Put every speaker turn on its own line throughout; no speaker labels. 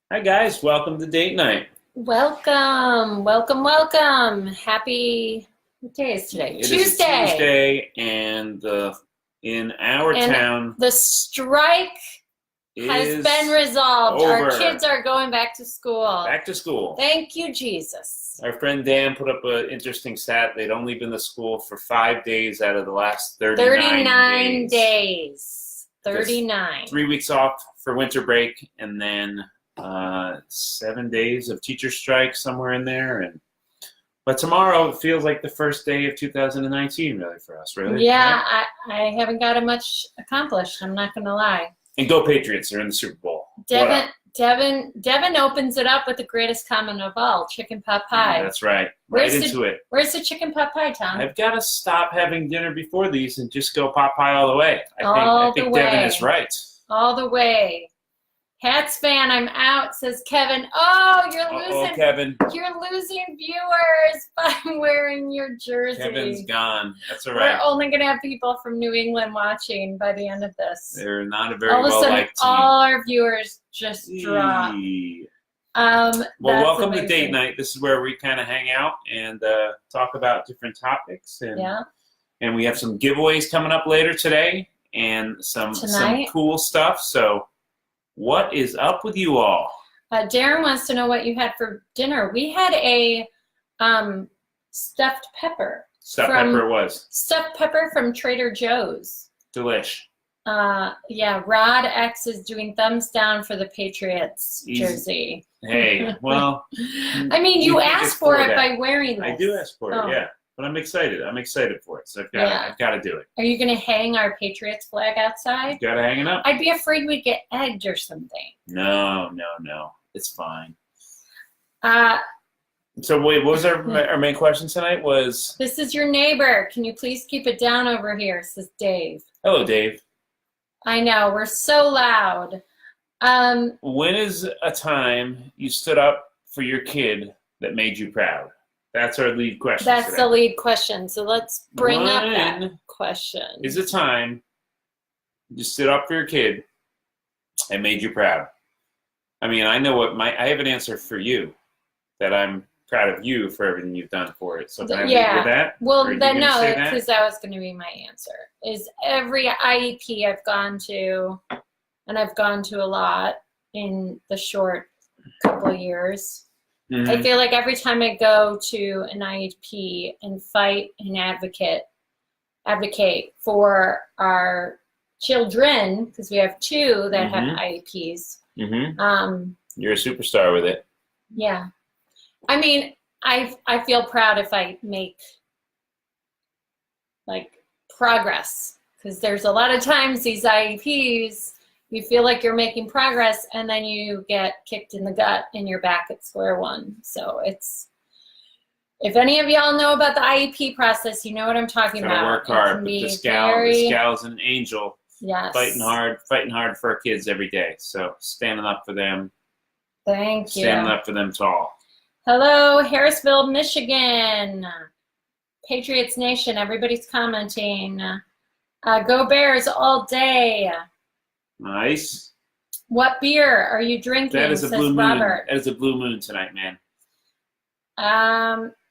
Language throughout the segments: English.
Hi guys, welcome to date night.
Welcome, welcome, welcome. Happy, what day is today?
It is a
Tuesday.
Tuesday, and in our
And
town
the strike has been
is
resolved. Our
over.
kids are going back to school.
Back to school.
Thank you, Jesus.
Our friend Dan put up an interesting stat. They'd only been to school for 5 days out of the last 39
days. 39.
3 weeks off for winter break, and then 7 days of teacher strike somewhere in there. But tomorrow it feels like the first day of 2019, really, for us, really.
Yeah,
right?
I haven't got much accomplished. I'm not going to lie.
And go Patriots! They're in the Super Bowl.
Devin opens it up with the greatest comment of all, chicken pot pie.
That's right.
Where's
into it.
Where's the chicken pot pie, Tom?
I've got to stop having dinner before these and just go pot pie all the way.
All
I think
the way.
Devin is right.
All the way. Hats fan, I'm out, says Kevin. Oh,
Kevin.
You're losing viewers by wearing your jersey.
Kevin's gone. That's all right.
We're only going to have people from New England watching by the end of this.
They're not a very
all of a sudden,
well-liked team.
all our viewers just drop.
Well, welcome
amazing.
to date night. This is where we kind of hang out and talk about different topics. And we have some giveaways coming up later today and some cool stuff. So what is up with you all?
Darren wants to know what you had for dinner. We had a stuffed pepper.
Stuffed
pepper from Trader Joe's.
Delish.
Yeah, Rod X is doing thumbs down for the Patriots jersey.
Hey, well.
I mean, you asked for it by wearing this.
I do ask for it, yeah. But I'm excited. I'm excited for it. So I've got to do it.
Are you going to hang our Patriots flag outside?
Got to hang it up.
I'd be afraid we'd get egged or something.
No. It's fine. So wait, what was our main question tonight?
This is your neighbor. Can you please keep it down over here, says Dave.
Hello, Dave.
I know. We're so loud.
When is a time you stood up for your kid that made you proud? That's our lead question.
That's the lead question. So let's bring up that question.
Is a time you stood up for your kid and made you proud? I mean, I know I have an answer for you, that I'm proud of you for everything you've done for it. So can I leave with that?
Well, then no, because that was going to be my answer. Is every IEP I've gone to, and I've gone to a lot in the short couple of years. Mm-hmm. I feel like every time I go to an IEP and fight and advocate for our children, because we have two that have IEPs.
Mm-hmm. You're a superstar with it.
Yeah. I mean, I feel proud if I make progress, because there's a lot of times these IEPs, you feel like you're making progress and then you get kicked in the gut and you're back at square one. So if any of y'all know about the IEP process, you know what I'm talking about.
Work hard, but this gal's an angel.
Yes.
Fighting hard for our kids every day. So standing up for them.
Thank you.
Standing up for them tall.
Hello, Harrisville, Michigan. Patriots Nation, everybody's commenting. Go Bears all day.
Nice.
What beer are you drinking?
That is a blue moon.
Robert.
That is a blue moon tonight, man.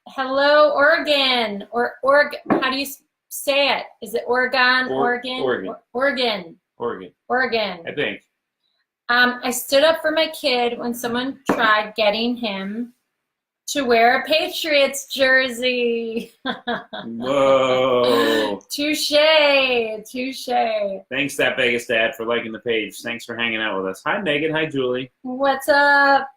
Hello, Oregon. Oregon. How do you say it? Is it Oregon?
Oregon.
Oregon.
I think.
I stood up for my kid when someone tried getting him to wear a Patriots jersey.
Whoa.
Touche.
Thanks, That Vegas Dad, for liking the page. Thanks for hanging out with us. Hi, Megan. Hi, Julie.
What's up?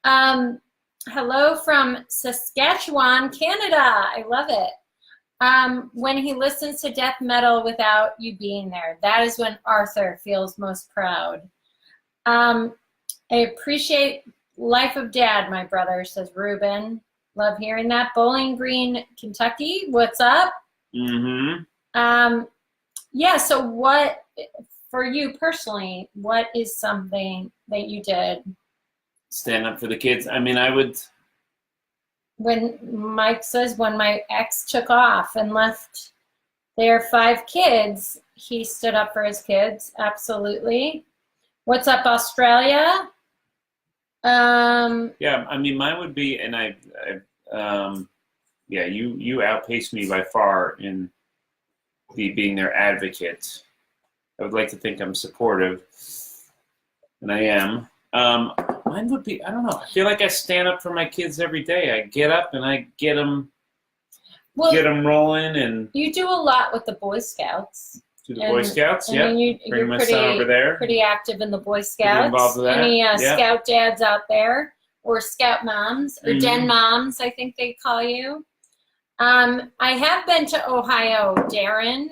Hello from Saskatchewan, Canada. I love it. When he listens to death metal without you being there, that is when Arthur feels most proud. I appreciate Life of Dad, my brother, says Ruben. Love hearing that. Bowling Green, Kentucky. What's up?
Mm-hmm.
Yeah, so what, for you personally, what is something that you did?
Stand up for the kids. I mean, I would.
When Mike says, when my ex took off and left their 5 kids, he stood up for his kids. Absolutely. What's up, Australia?
Yeah, I mean, mine would be, and you outpaced me by far in being their advocate. I would like to think I'm supportive, and I am. Mine would be, I don't know. I feel like I stand up for my kids every day. I get up and I get them rolling. And
you do a lot with the Boy Scouts.
To the Boy Scouts, yeah.
You're
my son over there.
Pretty active in the Boy Scouts.
Involved with that.
Any Scout dads out there, or Scout moms, or Den moms, I think they call you. I have been to Ohio, Darren,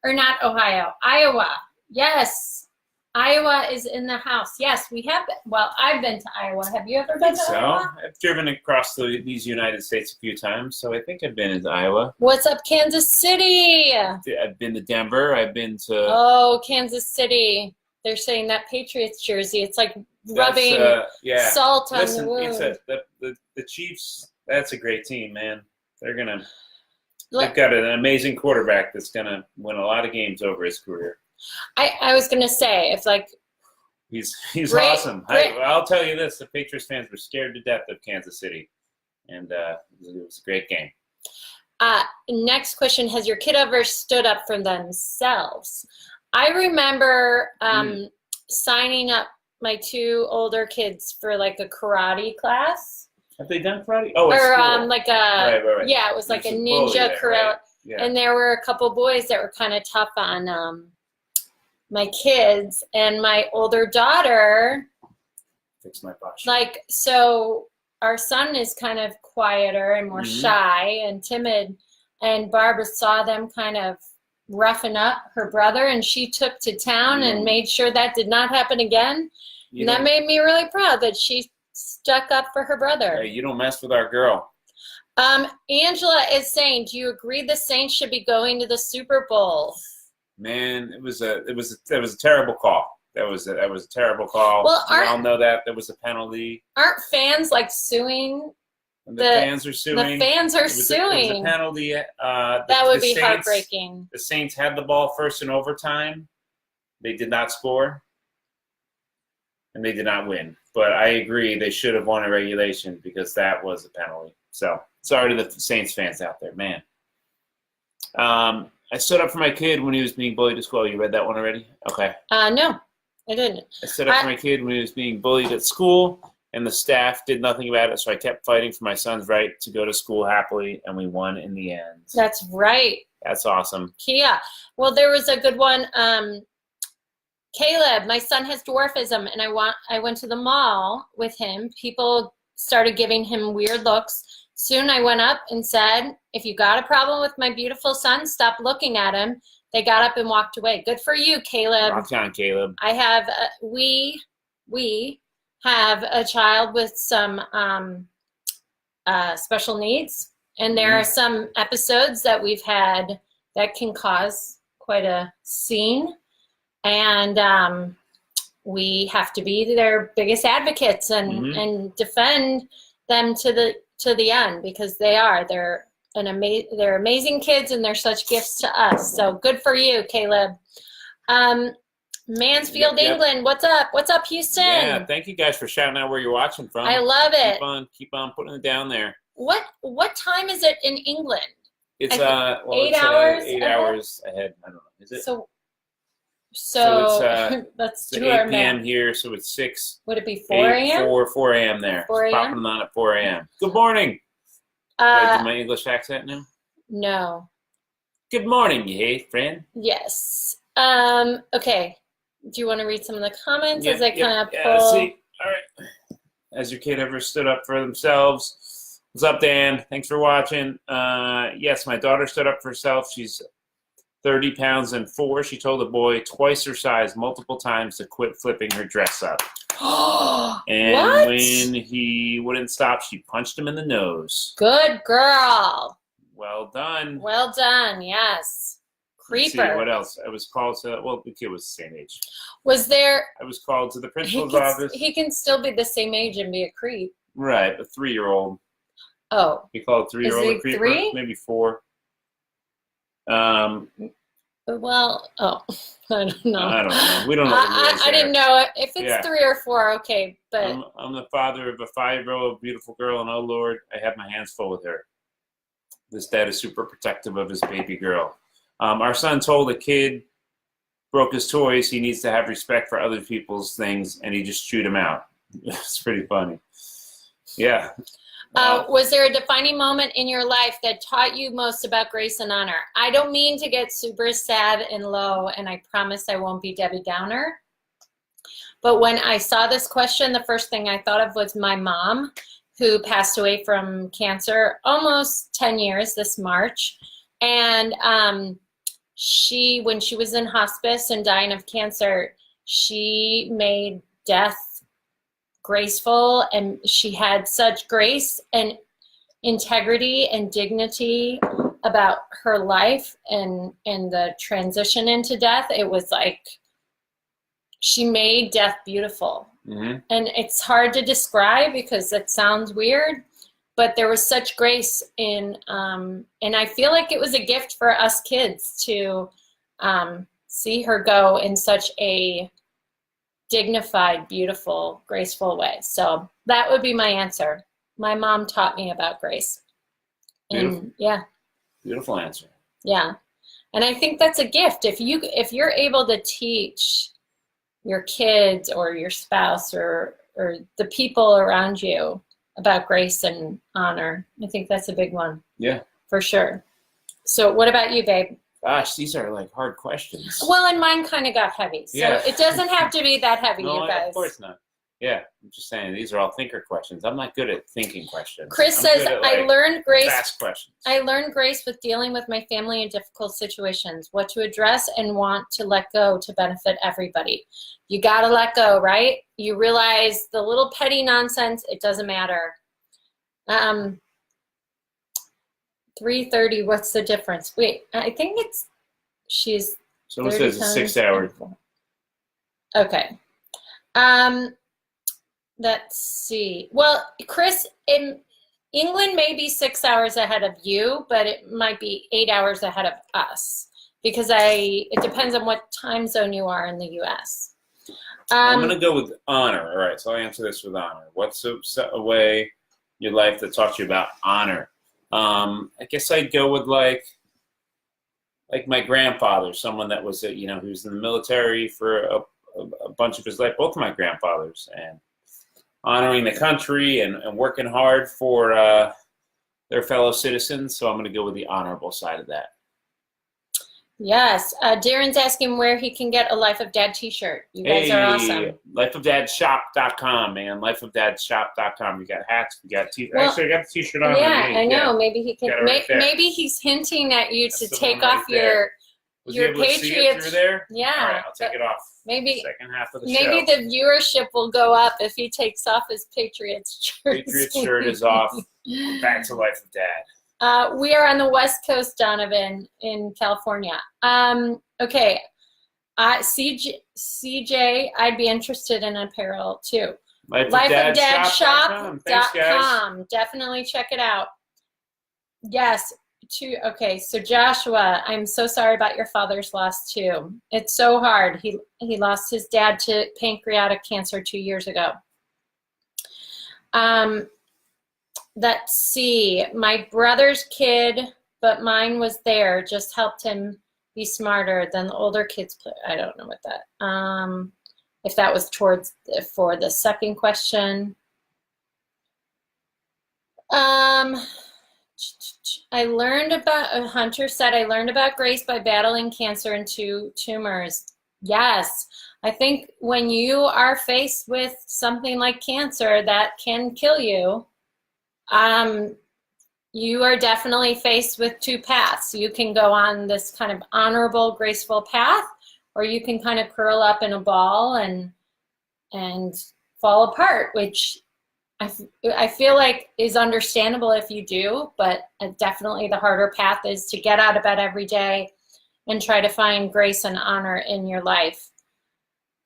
or not Ohio, Iowa. Yes, Iowa is in the house. Yes, we have been. Well, I've been to Iowa. Have you ever been to Iowa?
I've driven across these United States a few times, so I think I've been into Iowa.
What's up, Kansas City?
I've been to Denver. I've been to...
Oh, Kansas City. They're saying that Patriots jersey. It's like rubbing salt on the wound.
The Chiefs, that's a great team, man. They've got an amazing quarterback that's going to win a lot of games over his career.
I was going to say, if like...
He's awesome. I'll tell you this, the Patriots fans were scared to death of Kansas City, and it was a great game.
Next question, has your kid ever stood up for themselves? I remember signing up my 2 older kids for like a karate class.
Have they done karate? Oh, it's cool.
Like a
right.
Yeah, it was like a ninja karate, right? Yeah. And there were a couple boys that were kind of tough on my kids, and my older daughter.
Fix my posture.
Like, so our son is kind of quieter and more shy and timid, and Barbara saw them kind of roughing up her brother, and she took to town and made sure that did not happen again. And that made me really proud that she stuck up for her brother.
Hey, you don't mess with our girl.
Angela is saying, do you agree the Saints should be going to the Super Bowl?
Man, it was a terrible call. That was a terrible call.
Well,
we all know that there was a penalty.
Aren't fans like suing?
The fans are suing.
The fans are suing.
It was a penalty.
That would be heartbreaking.
The Saints had the ball first in overtime. They did not score, and they did not win. But I agree, they should have won a regulation because that was a penalty. So sorry to the Saints fans out there, man. I stood up for my kid when he was being bullied at school. You read that one already? Okay.
No, I didn't.
I stood up for my kid when he was being bullied at school, and the staff did nothing about it, so I kept fighting for my son's right to go to school happily, and we won in the end.
That's right.
That's awesome.
Kia. Well, there was a good one. Caleb, my son has dwarfism, and I went to the mall with him. People started giving him weird looks. Soon I went up and said, if you got a problem with my beautiful son, stop looking at him. They got up and walked away. Good for you, Caleb.
Rock on, Caleb.
I have, we have a child with some special needs. And there are some episodes that we've had that can cause quite a scene. And we have to be their biggest advocates and defend them to the end, because they're amazing kids, and they're such gifts to us. So good for you, Caleb. Mansfield, England. What's up, Houston?
Yeah, thank you guys for shouting out where you're watching from.
I love it.
Keep on putting it down there.
What time is it in England?
It's
8 hours.
8 hours ahead. I don't know. Is it?
So
it's
let's do
8
our
p.m.
math.
here, so it's 6.
Would it be 4 a.m.?
4 a.m. there.
4 a.m.
Popping on at 4 a.m. Good morning. Did I do my English accent now?
No.
Good morning, you hey friend.
Yes. Okay. Do you want to read some of the comments as I kind of pull?
See. All right. Has your kid ever stood up for themselves? What's up, Dan? Thanks for watching. Yes, my daughter stood up for herself. She's 30 pounds and 4. She told a boy twice her size multiple times to quit flipping her dress up. And
what?
When he wouldn't stop, she punched him in the nose.
Good girl.
Well done.
Well done, yes. Creeper.
Let's see, what else? I was called to, well, the kid was the same age.
Was there...
I was called to the principal's office.
He can still be the same age and be a creep.
Right, a 3-year-old.
Oh.
He called a 3-year-old a creeper.
3?
Maybe 4.
Well, oh, I don't know.
I don't know. We don't know.
I didn't know if it's 3 or 4. Okay, but
I'm the father of a 5-year-old beautiful girl, and oh Lord, I have my hands full with her. This dad is super protective of his baby girl. Our son told a kid broke his toys. He needs to have respect for other people's things, and he just chewed him out. It's pretty funny. Yeah.
Was there a defining moment in your life that taught you most about grace and honor? I don't mean to get super sad and low, and I promise I won't be Debbie Downer. But when I saw this question, the first thing I thought of was my mom, who passed away from cancer almost 10 years this March. And when she was in hospice and dying of cancer, she made death graceful, and she had such grace and integrity and dignity about her life and the transition into death. It was like she made death beautiful. Mm-hmm. And it's hard to describe because it sounds weird, but there was such grace in, and I feel like it was a gift for us kids to see her go in such a dignified, beautiful, graceful way. So that would be my answer. My mom taught me about grace. And yeah.
Beautiful answer.
Yeah. And I think that's a gift. If you're able to teach your kids or your spouse or the people around you about grace and honor, I think that's a big one.
Yeah.
For sure. So what about you, babe?
Gosh, these are like hard questions.
Well, and mine kind of got heavy. So it doesn't have to be that heavy,
no,
you guys.
Of course not. Yeah, I'm just saying these are all thinker questions. I'm not good at thinking questions.
Chris says, I learned grace.
Fast questions.
I learned grace with dealing with my family in difficult situations, what to address and want to let go to benefit everybody. You got to let go, right? You realize the little petty nonsense, it doesn't matter. 3:30, what's the difference? Wait, I think she's
someone says it's 6 hours.
Okay. Let's see. Well, Chris, in England may be 6 hours ahead of you, but it might be 8 hours ahead of us because it depends on what time zone you are in the U.S.
I'm going to go with honor. All right, so I'll answer this with honor. What's a way in your life that taught you about honor? I guess I'd go with like my grandfather, someone that was, he was in the military for a bunch of his life, both of my grandfathers, and honoring the country and working hard for their fellow citizens. So I'm going to go with the honorable side of that.
Yes. Darren's asking where he can get a Life of Dad t-shirt. You guys are awesome.
Lifeofdadshop.com, man. Lifeofdadshop.com. We got hats. We got t-shirts.
Well,
actually, I got the t-shirt on.
Yeah, I know. Maybe he can. Maybe he's hinting at you to take off your Patriots.
Through there?
Yeah.
All right, I'll take it off.
Maybe
second half of the show.
Maybe the viewership will go up if he takes off his Patriots shirt.
Patriots shirt is off. Back to Life of Dad.
We are on the West Coast, Donovan, in California. Okay. CJ, I'd be interested in apparel too. Lifeofdadshop.com. Definitely check it out. Yes. Okay, so Joshua, I'm so sorry about your father's loss too. It's so hard. He lost his dad to pancreatic cancer 2 years ago. Let's see. My brother's kid, but mine was there, just helped him be smarter than the older kids play. I don't know what that. If that was for the second question. Hunter said, I learned about grace by battling cancer and 2 tumors. Yes. I think when you are faced with something like cancer that can kill you, you are definitely faced with 2 paths. You can go on this kind of honorable, graceful path, or you can kind of curl up in a ball and fall apart, which I feel like is understandable if you do, but definitely the harder path is to get out of bed every day and try to find grace and honor in your life.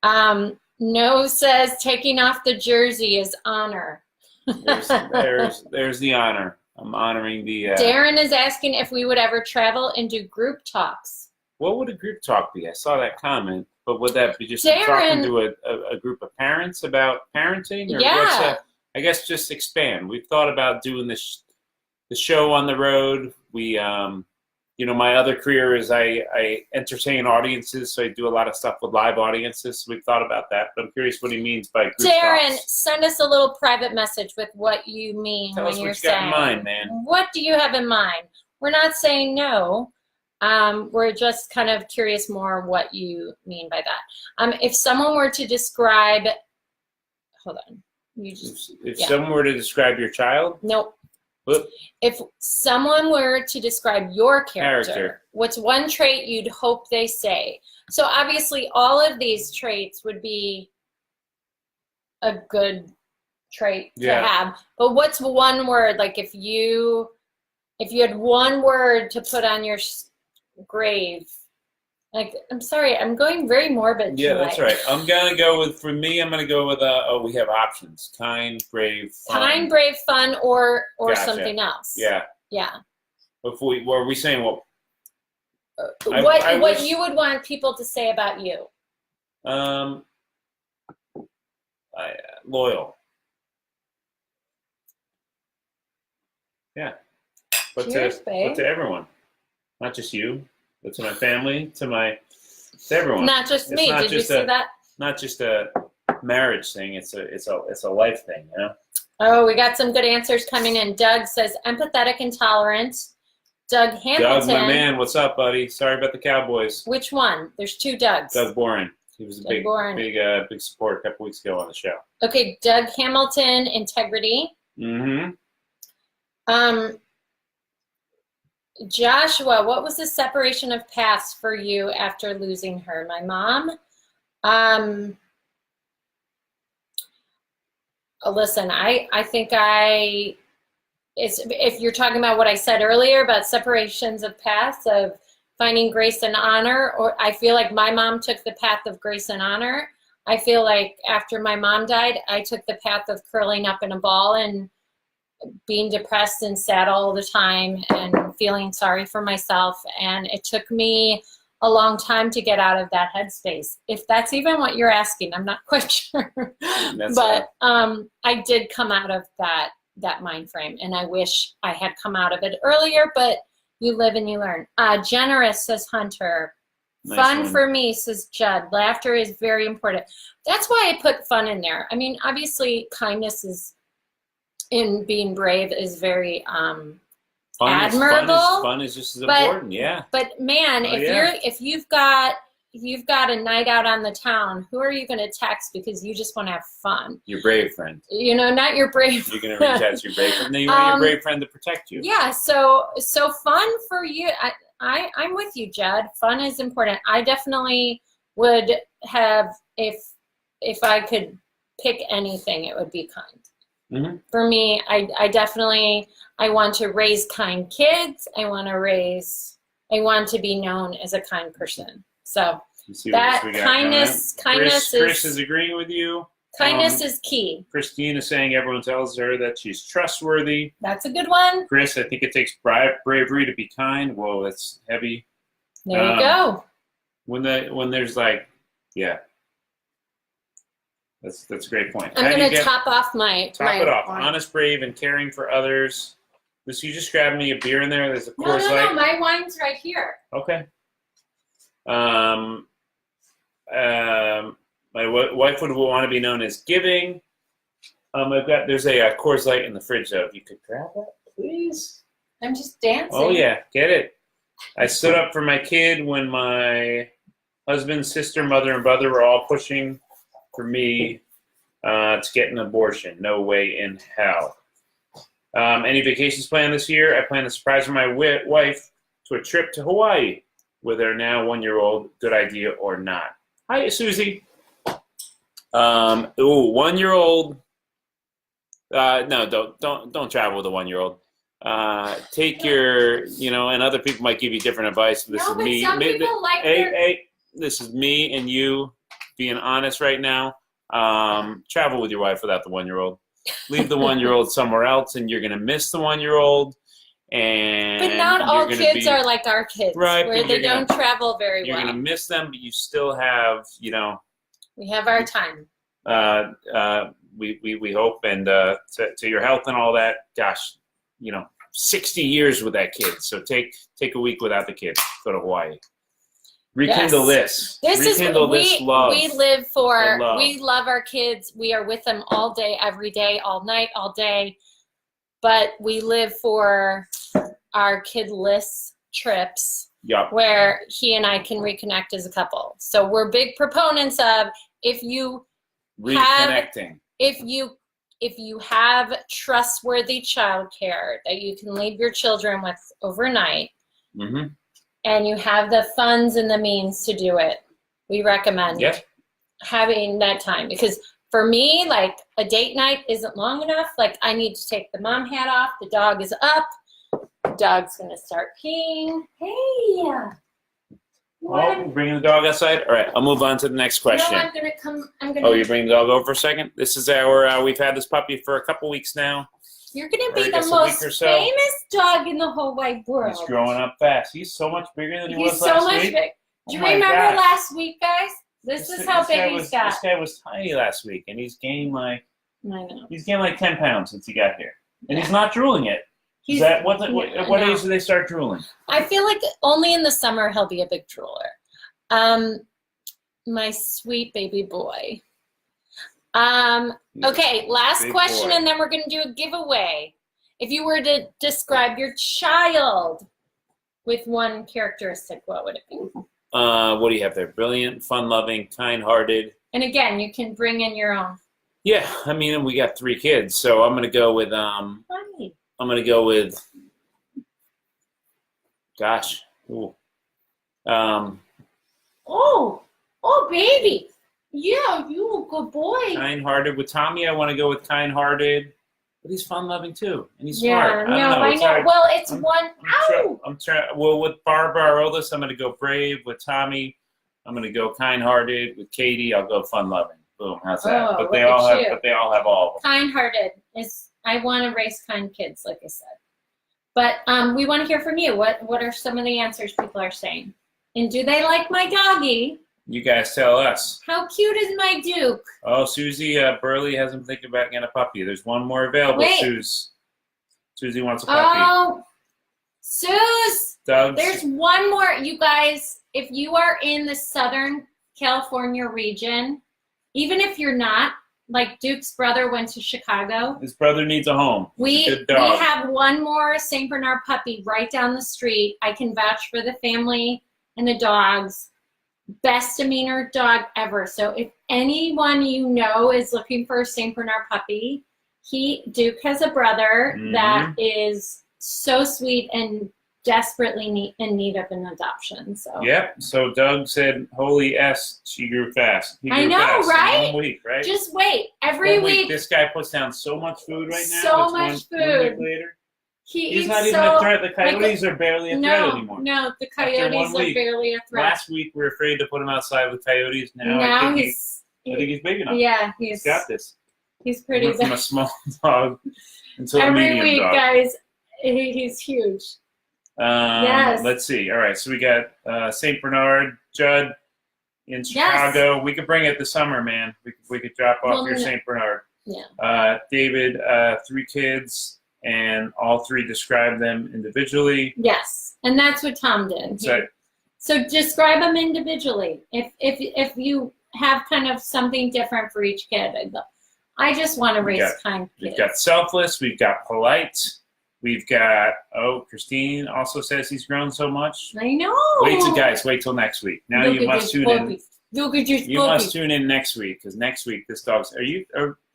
No says taking off the jersey is honor.
There's the honor. I'm honoring the...
Darren is asking if we would ever travel and do group talks.
what would a group talk be? I saw that comment, but would that be just
Darren,
talking to a group of parents about parenting? Or
yeah.
I guess just expand. We've thought about doing the show on the road. We, my other career is I entertain audiences, so I do a lot of stuff with live audiences. So we've thought about that, but I'm curious what he means by group
Darren,
talks.
send us a little private message with what you mean
Tell
when
us
you're
what you got
saying.
in mind, man.
What do you have in mind? We're not saying no. We're just kind of curious more what you mean by that. If someone were to describe, hold on.
If someone were to describe your child?
Nope.
Whoop.
If someone were to describe your character, what's one trait you'd hope they say? So obviously all of these traits would be a good trait to have. But what's one word, like if you had one word to put on your grave, like, I'm sorry, I'm going very morbid
Yeah,
tonight.
that's right. I'm going to go with, we have options. Kind, brave, fun.
Kind, brave, fun, or
Gotcha.
something else.
Yeah.
Yeah.
Were we saying what?
What you would want people to say about you?
Loyal. Yeah. But
Cheers, babe.
to everyone. Not just you, but to my family, to everyone.
Not just me. Did you see that?
Not just a marriage thing. It's a life thing, you know?
Oh, we got some good answers coming in. Doug says empathetic and tolerant. Doug Hamilton.
Doug, my man, what's up, buddy? Sorry about the Cowboys.
Which one? There's two Dougs.
Doug Boren. He was a big support a couple weeks ago on the show.
Okay, Doug Hamilton, integrity.
Mm-hmm.
Joshua, what was the separation of paths for you after losing her? My mom? Listen, I think if you're talking about what I said earlier about separations of paths, of finding grace and honor, or I feel like my mom took the path of grace and honor. I feel like after my mom died, I took the path of curling up in a ball and being depressed and sad all the time and feeling sorry for myself. And it took me a long time to get out of that headspace. If that's even what you're asking, I'm not quite sure. But I did come out of that mind frame, and I wish I had come out of it earlier, but you live and you learn. Generous, says Hunter. Nice fun one. For me, says Judd. Laughter is very important. That's why I put fun in there. I mean, obviously kindness is, in being brave, is very admirable.
Fun is just as important, yeah.
But man, if you've got a night out on the town, who are you going to text because you just want to have fun?
Your brave friend.
Not your brave
friend. You're going to reach out to your brave friend. Then you want your brave friend to protect you.
Yeah, so fun for you. I'm with you, Judd. Fun is important. I definitely would have, if I could pick anything, it would be kind. Mm-hmm. For me, I want to raise kind kids. I want to be known as a kind person. So that kindness
Chris is agreeing with you.
Kindness is key.
Christine is saying everyone tells her that she's trustworthy.
That's a good one.
Chris, I think it takes bravery to be kind. Whoa, that's heavy.
There you go.
When there's that's a great point.
I'm going to top off my...
Top it off. Honest, brave, and caring for others. You just grabbed me a beer in there. There's a Coors Light.
No, my wine's right here.
Okay. My wife would want to be known as giving. There's a Coors Light in the fridge, though. If you could grab that, please.
I'm just dancing.
Oh, yeah. Get it. I stood up for my kid when my husband, sister, mother, and brother were all pushing for me to get an abortion. No way in hell. Any vacations planned this year? I plan to surprise my wife to a trip to Hawaii with her now 1-year-old. Good idea or not? Hi, Susie. 1-year-old. No, don't travel with a 1-year-old. Take your, and other people might give you different advice. This is me.
Some people like
this is me and you being honest right now. Travel with your wife without the 1-year-old. Leave the 1-year-old somewhere else, and you're gonna miss the 1-year-old. And
but not all kids are like our kids,
right,
where they don't travel very well.
You're going to miss them, but you still have, you know.
We have our time.
We hope, and to your health and all that, gosh, you know, 60 years with that kid. So take a week without the kid. Go to Hawaii. Rekindle this. Rekindle this love.
We live for, we love our kids. We are with them all day, every day, all night, all day. But we live for our kidless trips where he and I can reconnect as a couple. So we're big proponents of if you have trustworthy childcare that you can leave your children with overnight, and you have the funds and the means to do it, we recommend having that time. Because for me, like, a date night isn't long enough. Like, I need to take the mom hat off. The dog is up. The dog's going to start peeing. Hey.
We're bringing the dog outside? All right, I'll move on to the next question.
No, I'm going to come.
Oh, you're bringing the dog over for a second? This is our, we've had this puppy for a couple weeks now.
You're going to be the most famous dog in the whole wide world.
He's growing up fast. He's so much bigger than he was last week.
Do you remember last week, guys? This is how big he's got.
This guy was tiny last week, and he's gained like,
I know.
He's gained like 10 pounds since he got here. And he's not drooling yet. What age do they start drooling?
I feel like only in the summer he'll be a big drooler. My sweet baby boy. Okay, last question, and then we're going to do a giveaway. If you were to describe your child with one characteristic, what would it be?
What do you have there? Brilliant, fun-loving, kind-hearted.
And again, you can bring in your own.
Yeah, I mean, we got 3 kids, so I'm going to go with gosh. Ooh.
Oh, baby. Yeah, you a good boy.
Kind-hearted. With Tommy, I want to go with kind-hearted. But he's fun-loving, too. And he's smart.
I know. Well, it's
Well, with Barbara, our oldest, I'm going to go brave. With Tommy, I'm going to go kind-hearted. With Katie, I'll go fun-loving. Boom, how's that? But they all have all of them.
Kind-hearted is, I want to raise kind kids, like I said. But we want to hear from you. What are some of the answers people are saying? And do they like my doggy?
You guys tell us.
How cute is my Duke?
Oh, Susie Burley hasn't been thinking about getting a puppy. There's one more available. Wait. Susie wants a puppy.
Oh, Suze.
Doug's.
There's one more. You guys, if you are in the Southern California region, even if you're not, like Duke's brother went to Chicago.
His brother needs a home.
We have one more St. Bernard puppy right down the street. I can vouch for the family and the dogs. Best demeanor dog ever. So if anyone you know is looking for a St. Bernard puppy, Duke has a brother that is so sweet and desperately in need of an adoption. So
yep. So Doug said, "Holy S, she grew fast."
I know, right?
1 week, right?
Just wait. Every week.
This guy puts down so much food right now.
So much food.
1 week later. He's not even a threat. The coyotes are barely a threat anymore.
No, the coyotes are barely a threat.
Last week we were afraid to put him outside with coyotes. Now I think he's big enough.
Yeah,
he's got this.
He's pretty big.
From a small dog until a medium dog.
Every week, guys, he's huge.
Yes. Let's see. All right, so we got St. Bernard, Judd in Chicago. Yes. We could bring it this summer, man. We could drop off your St. Bernard.
Yeah.
David, 3 kids. And all 3 describe them individually.
Yes, and that's what Tom did. So describe them individually. If you have kind of something different for each kid, I just want to raise kind kids.
We've got selfless. We've got polite. We've got Christine also says he's grown so much.
I know.
Wait till next week. Now you must tune in. You must tune in next week because next week this dog's.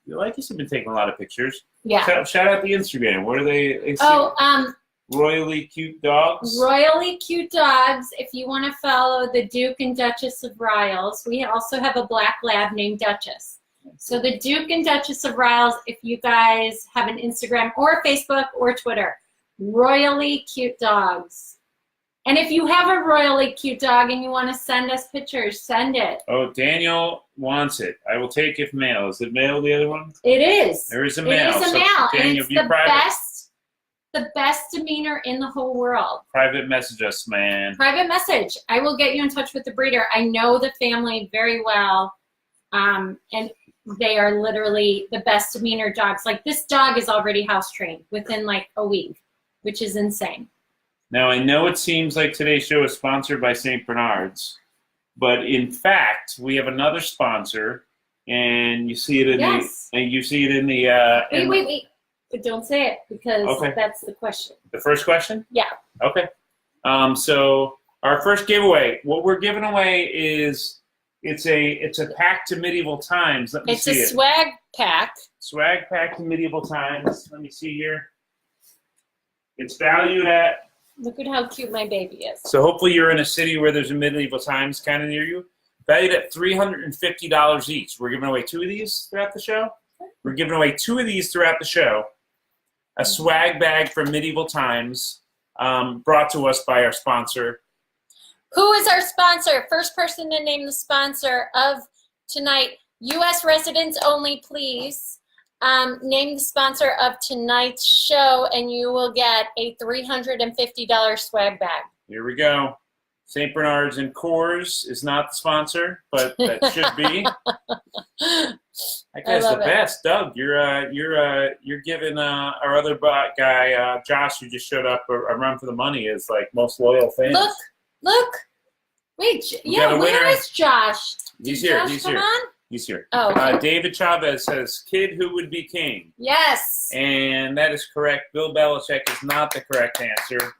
Like you've been taking a lot of pictures.
Yeah.
Shout out the Instagram. What are they? Royally Cute Dogs.
Royally Cute Dogs. If you want to follow the Duke and Duchess of Riles, we also have a black lab named Duchess. So the Duke and Duchess of Riles, if you guys have an Instagram or Facebook or Twitter, Royally Cute Dogs. And if you have a royally cute dog and you want to send us pictures, send it.
Oh, Daniel wants it. I will take if male. Is it male, the other one?
It is.
There is a male.
It is a male.
Daniel,
and it's the best the best demeanor in the whole world.
Private message us, man.
Private message. I will get you in touch with the breeder. I know the family very well, and they are literally the best demeanor dogs. Like, this dog is already house trained within like a week, which is insane.
Now, I know it seems like today's show is sponsored by St. Bernard's, but in fact, we have another sponsor, and you see it in
Wait. But don't say it, because that's the question.
The first question?
Yeah.
Okay. So our first giveaway, what we're giving away is it's a pack to Medieval Times. Let me see it.
It's a swag pack.
Swag pack to Medieval Times. Let me see here. It's valued at.
Look at how cute my baby is.
So hopefully you're in a city where there's a Medieval Times kind of near you. Valued at $350 each. We're giving away 2 of these throughout the show. We're giving away 2 of these throughout the show. A swag bag from Medieval Times, brought to us by our sponsor.
Who is our sponsor? First person to name the sponsor of tonight. U.S. residents only, please. Name the sponsor of tonight's show, and you will get a $350 swag bag.
Here we go. St. Bernard's and Coors is not the sponsor, but that should be. That guy's the best, Doug. You're giving our other guy, Josh, who just showed up, a run for the money. Is like most loyal fans.
Look. Wait, where is Josh?
He's here.
Josh come on?
He's here.
Oh, okay.
David Chavez says, "Kid who would be king."
Yes.
And that is correct. Bill Belichick is not the correct answer.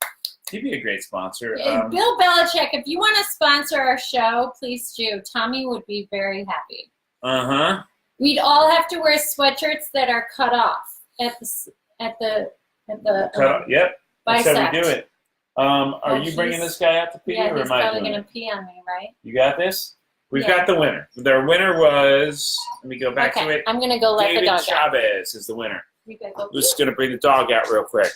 He'd be a great sponsor.
Bill Belichick, if you want to sponsor our show, please do. Tommy would be very happy.
Uh-huh.
We'd all have to wear sweatshirts that are cut off at the
Yep. That's how we do it. Are you
he's
bringing this guy out to pee,
Yeah,
or
he's
am I
probably
doing
going
it?
to pee on me, right?
You got this? We've got the winner. Their winner was, let me go back to it.
I'm going to go let the dog out.
David Chavez is the winner.
I'm
Just going to bring the dog out real quick.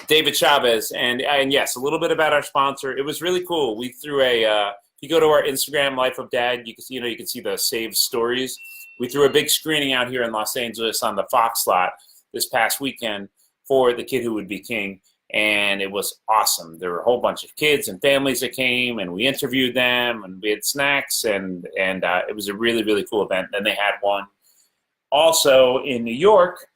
David Chavez, and yes, a little bit about our sponsor. It was really cool. We threw if you go to our Instagram, Life of Dad, you can see the saved stories. We threw a big screening out here in Los Angeles on the Fox lot this past weekend for The Kid Who Would Be King, and it was awesome. There were a whole bunch of kids and families that came, and we interviewed them, and we had snacks, and it was a really, really cool event. Then they had one also in New York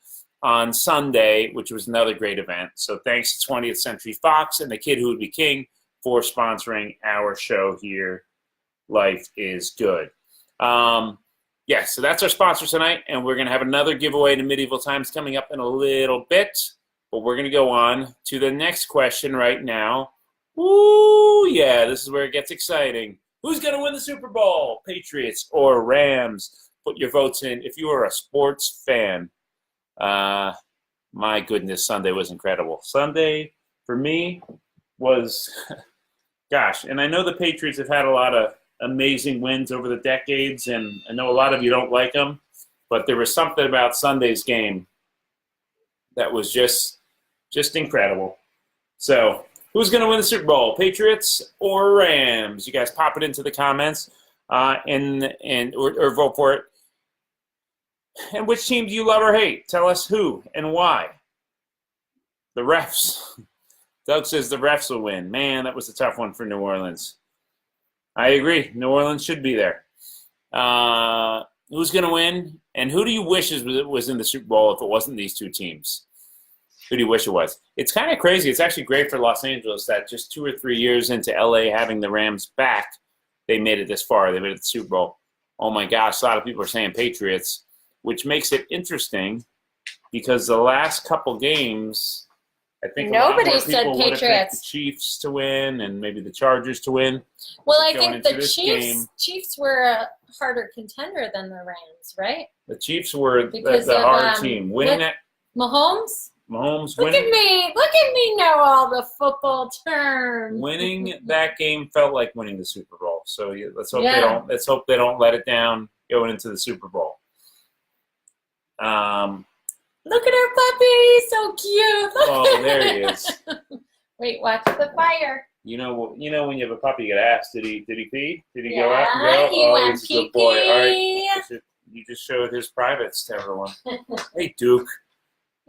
on Sunday, which was another great event. So thanks to 20th Century Fox and The Kid Who Would Be King for sponsoring our show here, Life is Good. So that's our sponsor tonight, and we're going to have another giveaway to Medieval Times coming up in a little bit, but we're going to go on to the next question right now. Ooh, yeah, this is where it gets exciting. Who's going to win the Super Bowl, Patriots or Rams? Put your votes in if you are a sports fan. My goodness, Sunday was incredible. Sunday, for me, was, gosh, and I know the Patriots have had a lot of amazing wins over the decades, and I know a lot of you don't like them, but there was something about Sunday's game that was just incredible. So, who's going to win the Super Bowl, Patriots or Rams? You guys pop it into the comments or vote for it. And which team do you love or hate? Tell us who and why. The refs. Doug says the refs will win. Man, that was a tough one for New Orleans. I agree. New Orleans should be there. Who's going to win? And who do you wish was in the Super Bowl if it wasn't these two teams? Who do you wish it was? It's kind of crazy. It's actually great for Los Angeles that just 2 or 3 years into LA having the Rams back, they made it this far. They made it to the Super Bowl. Oh, my gosh. A lot of people are saying Patriots, which makes it interesting because the last couple games, I think
nobody said
Patriots. Would have picked the Chiefs to win and maybe the Chargers to win.
Well, I think the Chiefs were a harder contender than the Rams, right?
The Chiefs were the hard team. Winning that.
Mahomes
Look
at me know all the football terms.
Winning that game felt like winning the Super Bowl. So let's hope they don't let it down going into the Super Bowl.
Look at our puppy, so cute.
Oh, there he is.
Wait, watch the fire.
You know when you have a puppy, you gotta ask, did he pee? Did he go out and go?
He went
he's a good boy. All right, you just showed his privates to everyone. Hey, Duke.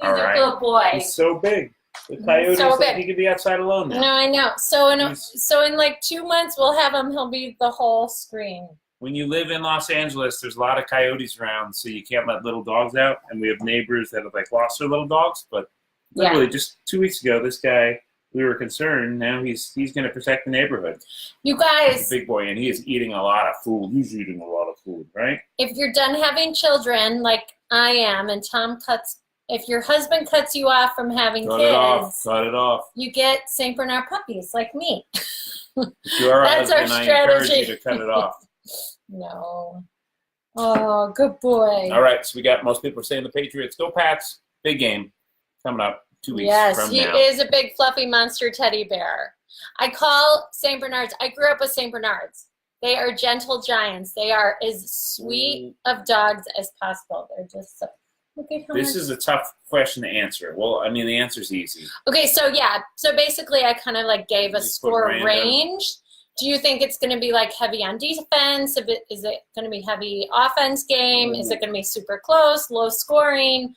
He's a good boy.
He's so big. The coyote he could be outside alone now.
No, I know. So in like 2 months, we'll have him. He'll be the whole screen.
When you live in Los Angeles, there's a lot of coyotes around, so you can't let little dogs out. And we have neighbors that have like lost their little dogs. But literally, just 2 weeks ago, this guy, we were concerned. Now he's going to protect the neighborhood.
You guys,
he's a big boy, and he is eating a lot of food. He's eating a lot of food, right?
If you're done having children, like I am, and Tom cuts. If your husband cuts you off from having kids,
cut it off.
You get St. Bernard puppies like me.
If you're
That's
husband,
our strategy.
I encourage you to cut it off.
No. Oh, good boy.
All right, so we got most people are saying the Patriots. Go Pats. Big game coming up 2 weeks from now.
Yes, he is a big fluffy monster teddy bear. I call St. Bernards. I grew up with St. Bernards. They are gentle giants. They are as sweet of dogs as possible. They're just so...
This is a tough question to answer. Well, I mean, the answer's easy.
Okay, so yeah. So basically, I kind of like gave a score range. Do you think it's going to be like heavy on defense? Is it going to be heavy offense game? Is it going to be super close, low scoring?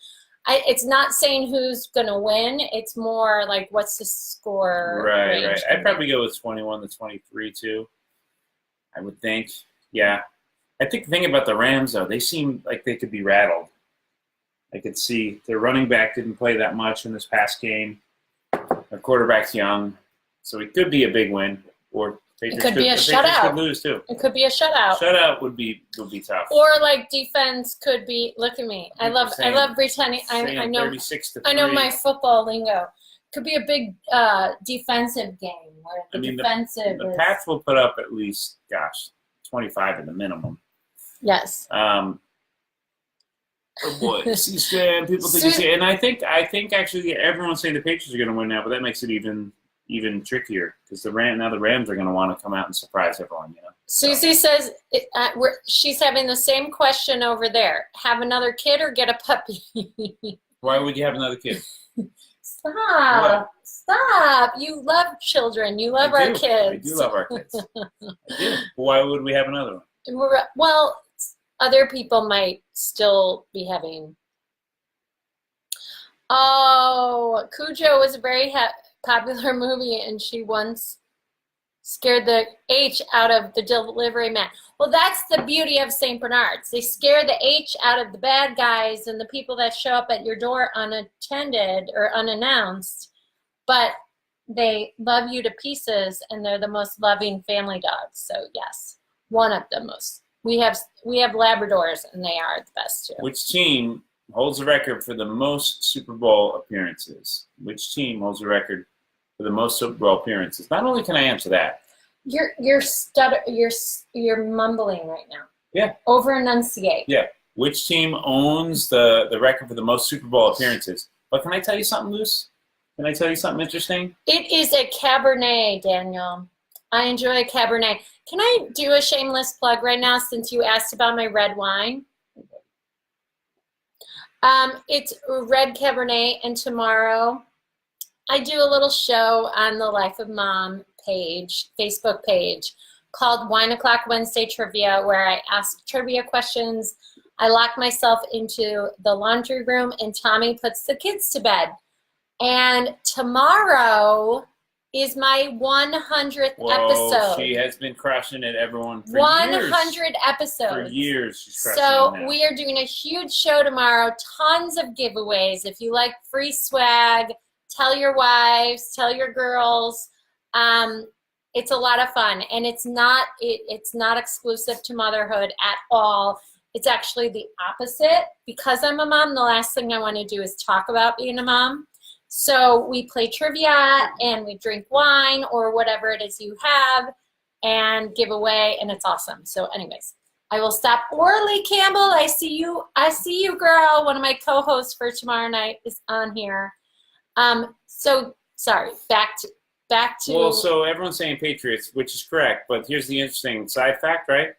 It's not saying who's going to win. It's more like what's the score range?
Right. I'd probably go with 21-23 too. I would think. Yeah. I think the thing about the Rams, though, they seem like they could be rattled. I could see their running back didn't play that much in this past game. Their quarterback's young, so it could be a big win. Or
it could be a shutout.
Could lose too.
It could be a shutout.
Shutout would be tough.
Or like defense could be. Look at me. I love pretending. I know.
36-3.
I know my football lingo. Could be a big defensive game where
the Pats will put up at least 25 at the minimum.
Yes.
Oh boy, C-SPAN, people think it's, and I think actually everyone's saying the Patriots are going to win now, but that makes it even trickier because the Rams are going to want to come out and surprise everyone. You know.
Susie says she's having the same question over there. Have another kid or get a puppy?
Why would you have another kid?
Stop! You love children. You love our kids.
I do love our kids. I do. Why would we have another one?
Well. Other people might still be having. Oh, Cujo was a very popular movie, and she once scared the H out of the delivery man. Well, that's the beauty of St. Bernards. They scare the H out of the bad guys and the people that show up at your door unattended or unannounced, but they love you to pieces, and they're the most loving family dogs. So, yes, one of the most. We have Labradors, and they are the best too.
Which team holds the record for the most Super Bowl appearances? Which team holds the record for the most Super Bowl appearances? Not only can I answer that.
You're mumbling right now.
Yeah.
Over enunciate.
Yeah. Which team owns the record for the most Super Bowl appearances? But can I tell you something, Luce? Can I tell you something interesting?
It is a Cabernet, Daniel. I enjoy a Cabernet. Can I do a shameless plug right now since you asked about my red wine? It's red Cabernet, and tomorrow I do a little show on the Life of Mom page, Facebook page, called Wine O'Clock Wednesday Trivia, where I ask trivia questions. I lock myself into the laundry room, and Tommy puts the kids to bed. And tomorrow is my 100th episode.
She has been crushing it, everyone, for
100 episodes.
For years, she's crushing it now.
We are doing a huge show tomorrow, tons of giveaways. If you like free swag, tell your wives, tell your girls. It's a lot of fun, and it's not exclusive to motherhood at all. It's actually the opposite. Because I'm a mom, the last thing I want to do is talk about being a mom. So we play trivia and we drink wine or whatever it is you have and give away, and it's awesome. So anyways, I will stop. Orly Campbell, I see you, girl. One of my co-hosts for tomorrow night is on here. So sorry, back to.
Well, so everyone's saying Patriots, which is correct, but here's the interesting side fact, right?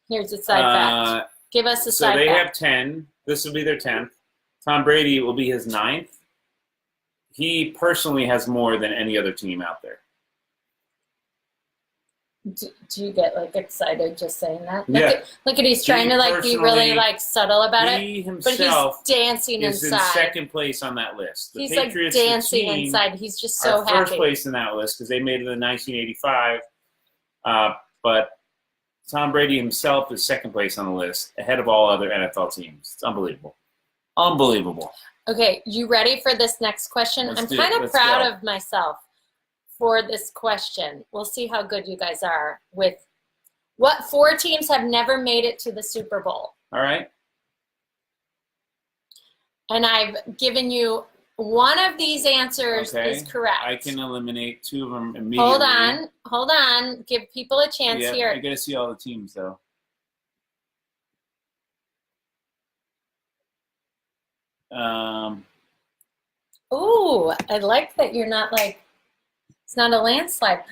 Here's the side fact. Give us a side fact.
So they have 10. This will be their 10th. Tom Brady will be his 9th. He personally has more than any other team out there.
Do you get like excited just saying that?
Yeah.
Look at he's trying to like be really like subtle about it.
He
But
himself
he's dancing
is
inside.
in second place on that list. The
he's
Patriots,
like dancing
the team,
inside. He's just so happy.
First place in that list because they made it in 1985. But Tom Brady himself is second place on the list, ahead of all other NFL teams. It's unbelievable. Unbelievable.
Okay, you ready for this next question? I'm kind of proud of myself for this question. We'll see how good you guys are with what 4 teams have never made it to the Super Bowl.
All right.
And I've given you one of these answers is correct.
I can eliminate 2 of them immediately.
Hold on. Give people a chance here.
I got to see all the teams, though.
Ooh, I like that you're not like, it's not a landslide.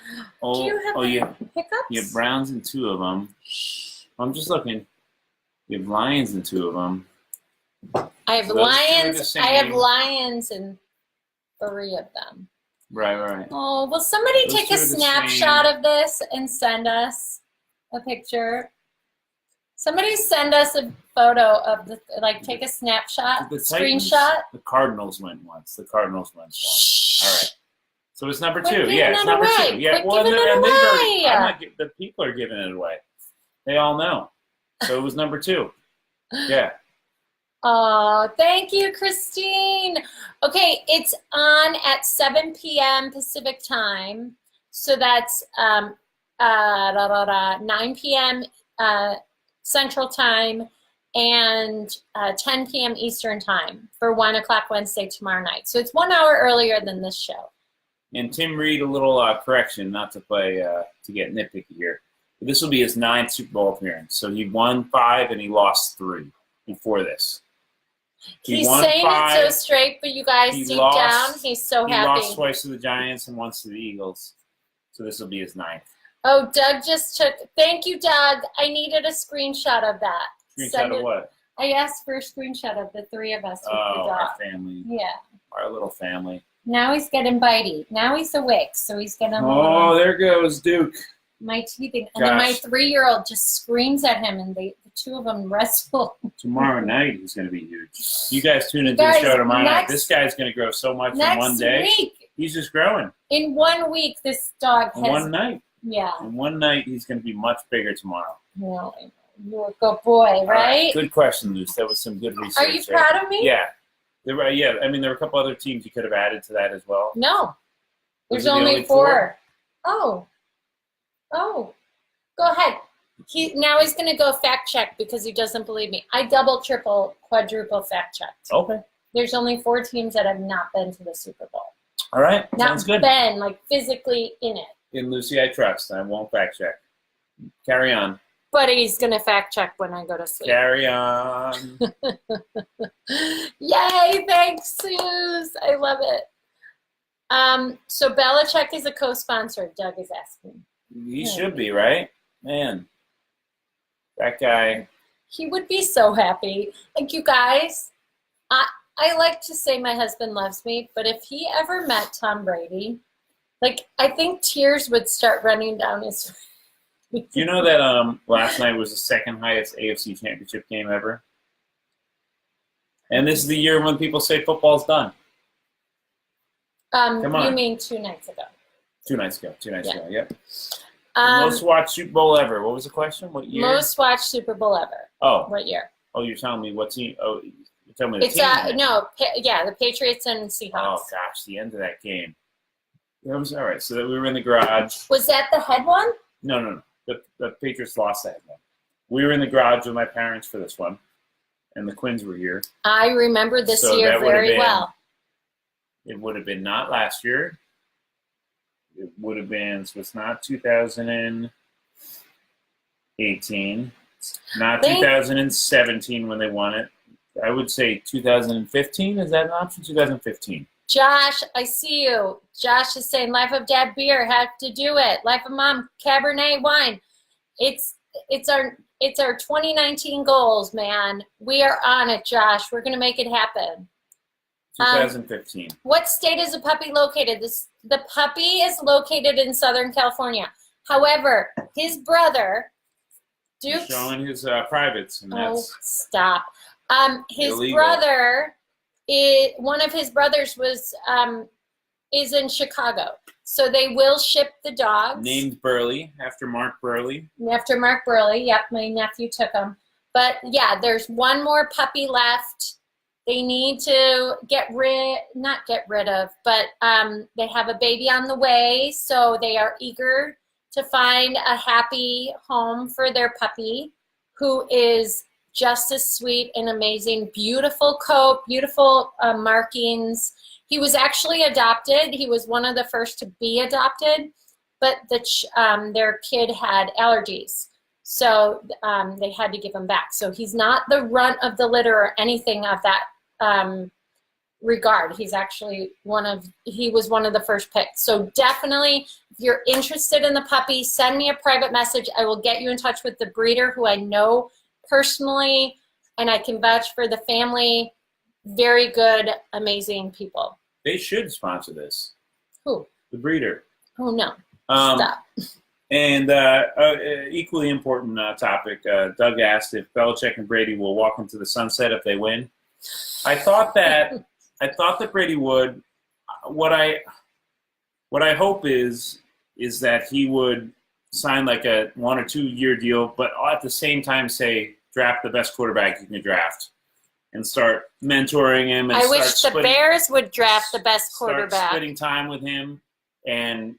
Do
you have hiccups?
You have Browns in 2 of them. I'm just looking. You have Lions in 2 of them.
I have Lions. I have Lions in 3 of them.
Right.
Oh, will somebody take a snapshot of this and send us a picture? Somebody send us a photo of the take a snapshot, screenshot.
The Cardinals went once. All right. So it's number 2.
It's
number 2. Yeah,
the
people are giving it away. They all know. So it was number 2. Yeah.
Oh, thank you, Christine. Okay, it's on at 7 p.m. Pacific time. So that's 9 p.m. Central time and 10 p.m. Eastern time for 1 o'clock Wednesday tomorrow night. So it's 1 hour earlier than this show.
And Tim Reed, a little correction, not to play to get nitpicky here. But this will be his 9th Super Bowl appearance. So he won 5 and he lost 3 before this.
He's saying 5, it so straight, but you guys deep down, he's so happy.
He lost twice to the Giants and once to the Eagles. So this will be his 9th.
Oh, Doug just took. Thank you, Doug. I needed a screenshot of that.
Screenshot of what?
I asked for a screenshot of the 3 of us with the dog.
Our family.
Yeah.
Our little family.
Now he's getting bitey. Now he's awake, so he's getting.
Oh, there goes Duke.
My teeth, and then my 3-year-old just screams at him, and the 2 of them wrestle.
Tomorrow night he's going to be huge. You guys tune into the show tomorrow night. This guy's going to grow so much in one day.
Next week.
He's just growing.
In 1 week, this dog has.
In one night.
Yeah.
In one night, he's going to be much bigger tomorrow.
No, you're a good boy, right?
Good question, Luce. That was some good research.
Are you proud of me?
Yeah. There were a couple other teams you could have added to that as well.
No. There's only 4. Oh. Go ahead. Now he's going to go fact check because he doesn't believe me. I double, triple, quadruple fact checked.
Okay.
There's only 4 teams that have not been to the Super Bowl.
All right. Sounds good.
Not been, like, physically in it.
In Lucy, I trust. I won't fact check. Carry on.
But he's going to fact check when I go to sleep.
Carry on.
Yay, thanks, Suze. I love it. So Belichick is a co-sponsor, Doug is asking.
He should be, right? Man, that guy.
He would be so happy. Like, you guys, I like to say my husband loves me, but if he ever met Tom Brady, like, I think tears would start running down his face.
You know that last night was the 2nd highest AFC championship game ever? And this is the year when people say football's done. Come on.
You mean 2 nights ago?
2 nights ago, yep. Most watched Super Bowl ever. What was the question? What year?
Most watched Super Bowl ever.
Oh.
What year?
Oh, you're telling me what team? Oh, you're telling me the team.
The Patriots and Seahawks.
Oh, gosh, the end of that game. That was all right. So that we were in the garage.
Was that the head one?
No. The Patriots lost that one. We were in the garage with my parents for this one, and the Quins were here.
I remember this year very well.
It would have been not last year. It would have been, so it's not 2018. Not 2017 when they won it. I would say 2015. Is that an option? 2015.
Josh, I see you. Josh is saying, Life of Dad beer, have to do it. Life of Mom, Cabernet wine. It's our 2019 goals, man. We are on it, Josh. We're going to make it happen.
2015.
What state is the puppy located? The puppy is located in Southern California. However, his brother, Duke.
He's showing his privates. And
stop. His
illegal.
brother, one of his brothers is in Chicago. So they will ship the dogs.
Named Burley, after Mark Burley.
After Mark Burley, yep, my nephew took him. But yeah, there's one more puppy left. They need to not get rid of, but they have a baby on the way. So they are eager to find a happy home for their puppy, who is just as sweet and amazing. Beautiful coat, beautiful markings. He was actually adopted. He was one of the first to be adopted, but their kid had allergies. So they had to give him back. So he's not the runt of the litter or anything of that regard. He's actually he was one of the first picked. So definitely, if you're interested in the puppy, send me a private message. I will get you in touch with the breeder, who I know personally, and I can vouch for the family. Very good, amazing people.
They should sponsor this.
Who?
The breeder.
Oh, no. Stop.
And equally important topic, Doug asked if Belichick and Brady will walk into the sunset if they win. I thought that Brady would. What I hope is that he would sign like a 1 or 2 year deal, but at the same time say draft the best quarterback you can draft, and start mentoring him. And
I wish the Bears would draft the best quarterback.
Start spending time with him, and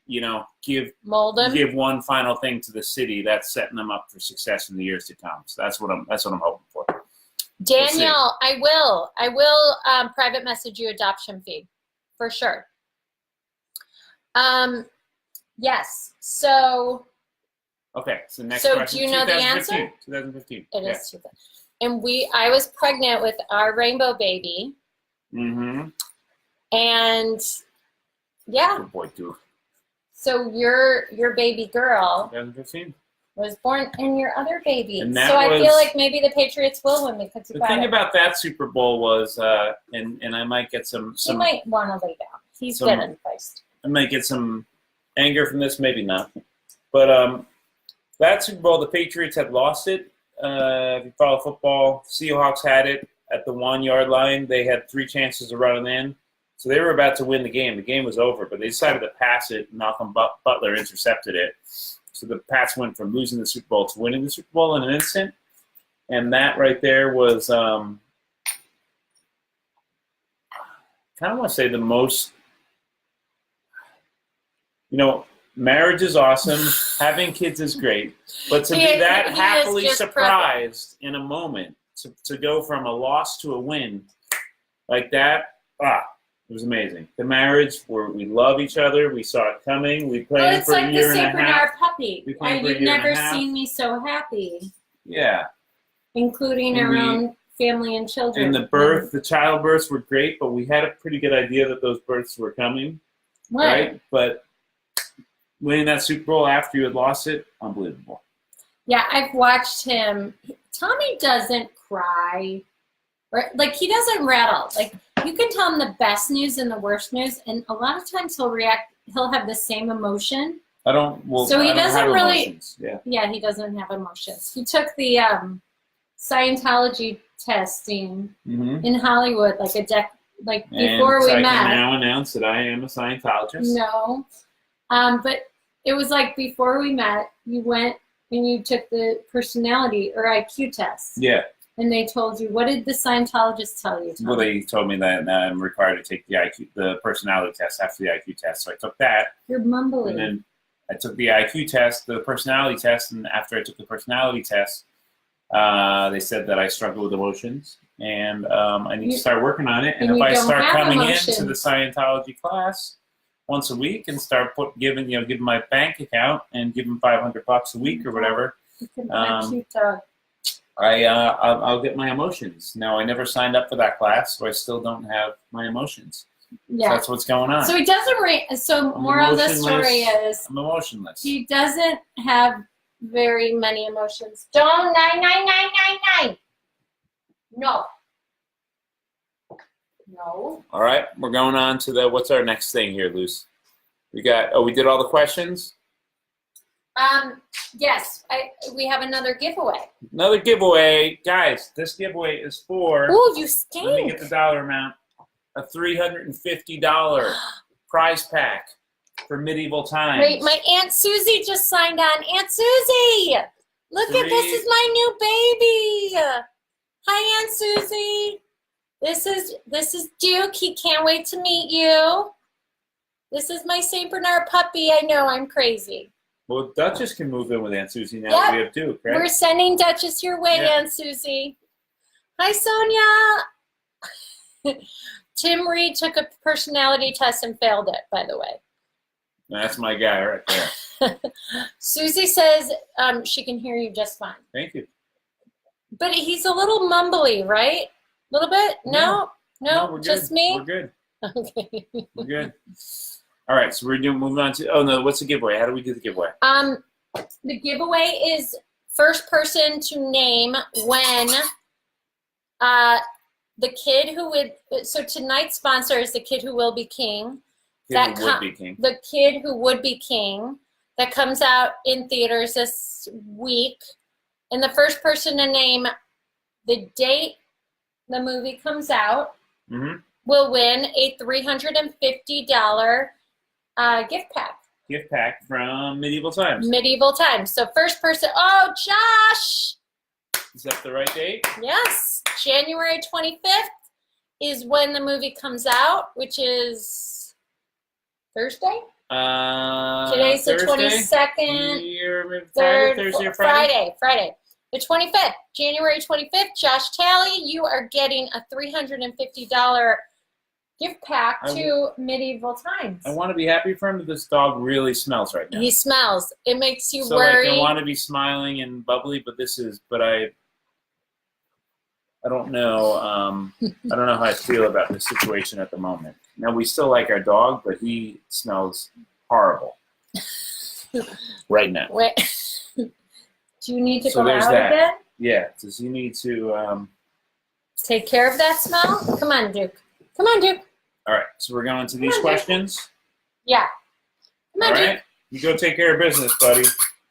give one final thing to the city that's setting them up for success in the years to come. So that's what I'm hoping for.
Daniel, I will private message you adoption fee for sure. Yes. So.
Okay. So next question.
So do you know the answer?
2015.
It is 2015. And I was pregnant with our rainbow baby.
Mm-hmm.
And yeah.
Good boy, too.
So your baby girl
2015
was born, and your other baby.
And
so I feel like maybe the Patriots will win because
the thing about that Super Bowl was, and I might get some.
He might want to lay down. He's getting priced.
I might get some anger from this, maybe not. But that Super Bowl, the Patriots had lost it. If you follow football, Seahawks had it at the 1 yard line. They had 3 chances to run it in. So they were about to win the game. The game was over, but they decided to pass it. Malcolm Butler intercepted it. So the Pats went from losing the Super Bowl to winning the Super Bowl in an instant. And that right there was, kind of want to say the most, marriage is awesome. Having kids is great. But to be that happily surprised in a moment, to go from a loss to a win like that, it was amazing. The marriage, we love each other. We saw it coming. We played for a year and a half. It's like the St. Bernard
puppy. You've never seen me so happy.
Yeah.
Including our own family and children.
And the childbirths were great, but we had a pretty good idea that those births were coming. Right? But winning that Super Bowl after you had lost it, unbelievable.
Yeah, I've watched him. Tommy doesn't cry. Right? Like, he doesn't rattle. Like, you can tell him the best news and the worst news, and a lot of times he'll have the same emotion.
He doesn't
really.
Emotions.
Yeah, he doesn't have emotions. He took the Scientology testing in Hollywood before we met.
I can now announce that I am a Scientologist.
No. But it was like before we met, you went and you took the personality or IQ test.
Yeah.
And they told you, what did the Scientologists tell you?
Well, they told me that I'm required to take the personality test after the IQ test. So I took that.
You're mumbling.
And then I took the IQ test, the personality test, and after I took the personality test, they said that I struggle with emotions, and I need to start working on it. And if I start coming into the Scientology class once a week and start giving my bank account and give them $500 a week or whatever, I'll get my emotions. Now, I never signed up for that class, so I still don't have my emotions. Yeah, so that's what's going on.
So he doesn't. So moral of the story is,
I'm emotionless.
He doesn't have very many emotions. Don't 99999. No. No.
All right, we're going on to what's our next thing here, Luce? We did all the questions?
Yes, we have another giveaway.
Another giveaway. Guys, this giveaway is for...
Ooh, you stink.
Let me get the dollar amount. A $350 prize pack for Medieval Times.
Wait, my Aunt Susie just signed on. Aunt Susie! Look at this is my new baby. Hi, Aunt Susie. This is Duke. He can't wait to meet you. This is my St. Bernard puppy. I know, I'm crazy.
Well, Duchess can move in with Aunt Susie now that we have Duke, right?
We're sending Duchess your way, Aunt Susie. Hi, Sonia. Tim Reed took a personality test and failed it, by the way.
That's my guy right there.
Susie says she can hear you just fine.
Thank you.
But he's a little mumbly, right? A little bit? No,
we're
just
good.
me?
We're good.
Okay.
We're good. All right, so we're moving on to, what's the giveaway? How do we do the giveaway?
The giveaway is first person to name when the kid who would, so tonight's sponsor is The Kid Who Will Be King. The Kid Who Would Be King. That comes out in theaters this week. And the first person to name the date the movie comes out will win a $350 gift pack.
Gift pack from Medieval Times.
Medieval Times. So first person, oh, Josh!
Is that the right date?
Yes. January 25th is when the movie comes out, which is Thursday? Today's the 22nd.
Thursday or Friday?
Friday. The 25th. January 25th. Josh Talley, you are getting a $350 gift pack to Medieval Times.
I want to be happy for him, but this dog really smells right now.
He smells. It makes you
so
worry.
I want to be smiling and bubbly, but I don't know. I don't know how I feel about this situation at the moment. Now, we still like our dog, but he smells horrible right now.
Wait. Do you need to go out again?
Yeah. Does he need to
take care of that smell? Come on, Duke. Come on, Duke.
All right. So we're going to these questions.
Yeah. Come on,
All right.
Duke.
You go take care of business, buddy.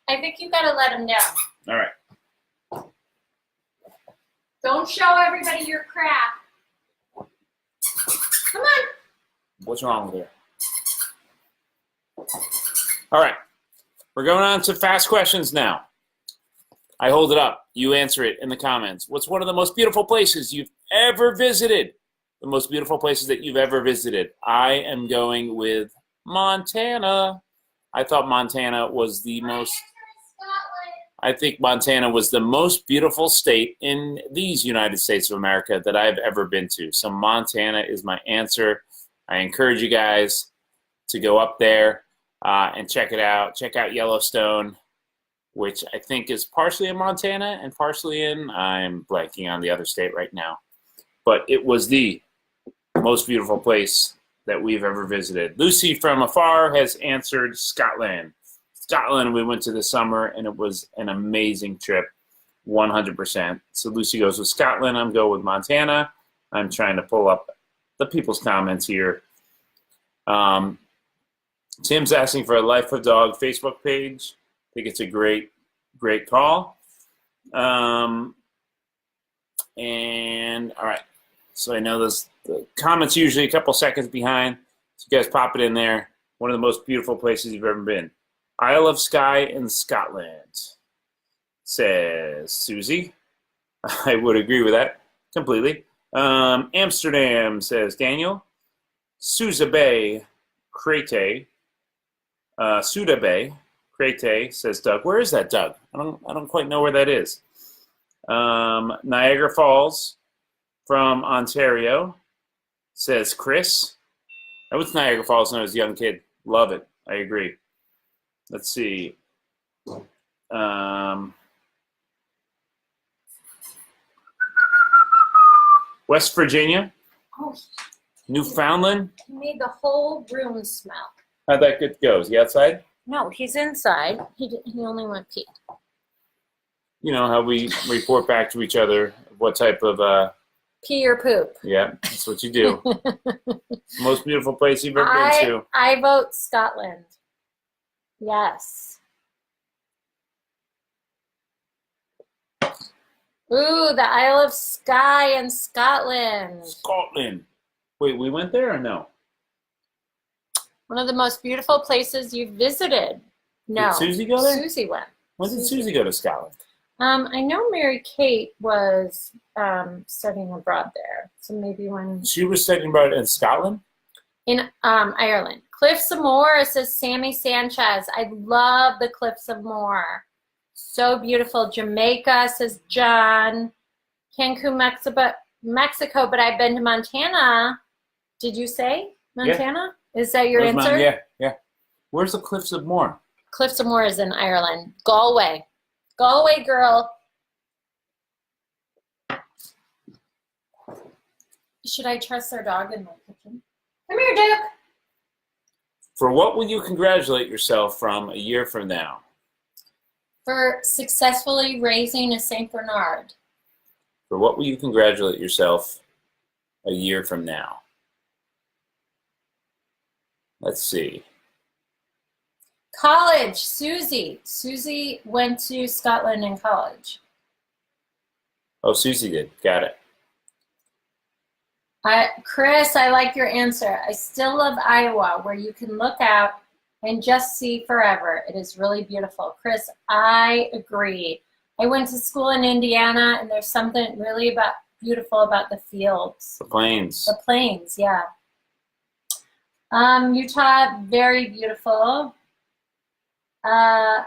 I think you got to let him down.
All right.
Don't show everybody your crap. Come on.
What's wrong with you? All right. We're going on to fast questions now. I hold it up. You answer it in the comments. What's one of the most beautiful places you've ever visited? The most beautiful places that you've ever visited. I am going with Montana. I thought Montana was the most... I think Montana was the most beautiful state in these United States of America that I've ever been to. So Montana is my answer. I encourage you guys to go up there and check it out. Check out Yellowstone, which I think is partially in Montana and partially in, I'm blanking on the other state right now. But it was the most beautiful place that we've ever visited. Lucy from afar has answered Scotland. Scotland we went to this summer, and it was an amazing trip, 100%. So Lucy goes with Scotland. I'm going with Montana. I'm trying to pull up the people's comments here. Tim's asking for a Life of Dog Facebook page. I think it's a great call. And all right, so I know the comments usually a couple seconds behind. So you guys pop it in there. One of the most beautiful places you've ever been. Isle of Skye in Scotland, says Susie. I would agree with that completely. Amsterdam, says Daniel. Susa Bay, Crete. Suda Bay, Crete, says Doug. Where is that, Doug? I don't quite know where that is. Niagara Falls from Ontario, says Chris. I went to Niagara Falls when I was a young kid. Love it. I agree. Let's see. West Virginia. Oh, Newfoundland.
He made the whole room smell.
How'd that go? Is he outside?
No, he's inside. He only went pee.
You know how we report back to each other what type of...
pee or poop.
Yeah, that's what you do. Most beautiful place you've ever been to.
I vote Scotland. Yes. Ooh, the Isle of Skye in Scotland.
Scotland. Wait, we went there or no?
One of the most beautiful places you've visited. No.
Did Susie go there?
Susie went.
When did Susie go to Scotland?
I know Mary Kate was studying abroad there. So maybe when...
She was studying abroad in Scotland?
In Ireland. Cliffs of Moher, says Sammy Sanchez. I love the Cliffs of Moher. So beautiful. Jamaica, says John. Cancun, Mexico, but I've been to Montana. Did you say Montana? Yeah. Is that your answer?
Yeah. Where's the Cliffs of Moher?
Cliffs of Moher is in Ireland. Galway. Galway, girl. Should I trust our dog in my kitchen? Come here, Duke.
For what will you congratulate yourself from a year from now?
For successfully raising a Saint Bernard.
For what will you congratulate yourself a year from now? Let's see.
College, Susie. Susie went to Scotland in college.
Oh, Susie did. Got it.
Chris, I like your answer. I still love Iowa, where you can look out and just see forever. It is really beautiful. Chris, I agree. I went to school in Indiana, and there's something really beautiful about the fields.
The plains.
The plains, yeah. Utah, very beautiful. I'm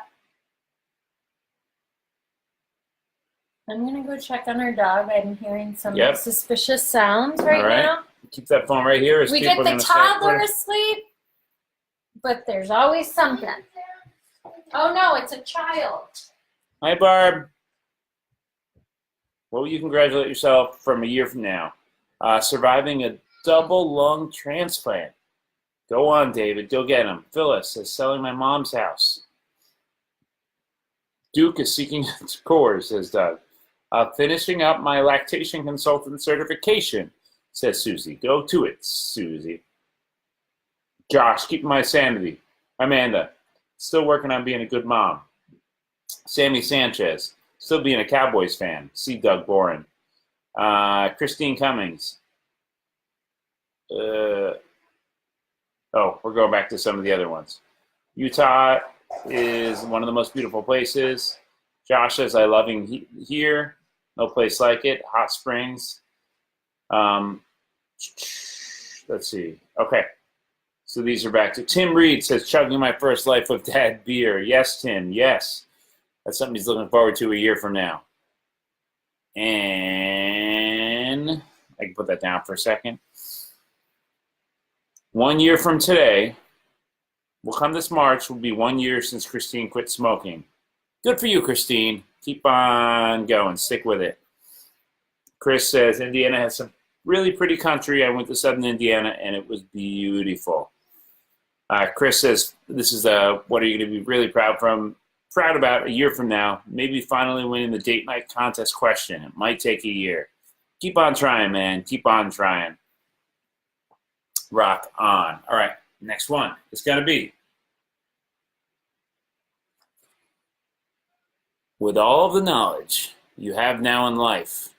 going to go check on our dog. I'm hearing some suspicious sounds right now.
Keep that phone right here.
We get the toddler asleep, but there's always something. Oh, no, it's a child.
Hi, Barb. What will you congratulate yourself from a year from now? Surviving a double lung transplant. Go on, David. Go get him. Phyllis is selling my mom's house. Duke is seeking scores, says Doug. Finishing up my lactation consultant certification, says Susie. Go to it, Susie. Josh, keeping my sanity. Amanda, still working on being a good mom. Sammy Sanchez, still being a Cowboys fan. See Doug Boren. Christine Cummings. We're going back to some of the other ones. Utah is one of the most beautiful places. Josh says, I love here. No place like it. Hot Springs. Let's see. Okay. So these are back to Tim Reed says, chugging my first Life of Dad beer. Yes, Tim. Yes. That's something he's looking forward to a year from now. And I can put that down for a second. 1 year from today, will come this March, will be 1 year since Christine quit smoking. Good for you, Christine. Keep on going. Stick with it. Chris says, Indiana has some really pretty country. I went to southern Indiana, and it was beautiful. Chris says, this is what are you going to be really proud about a year from now? Maybe finally winning the date night contest question. It might take a year. Keep on trying, man. Keep on trying. Rock on. All right, next one. It's going to be, with all of the knowledge you have now in life,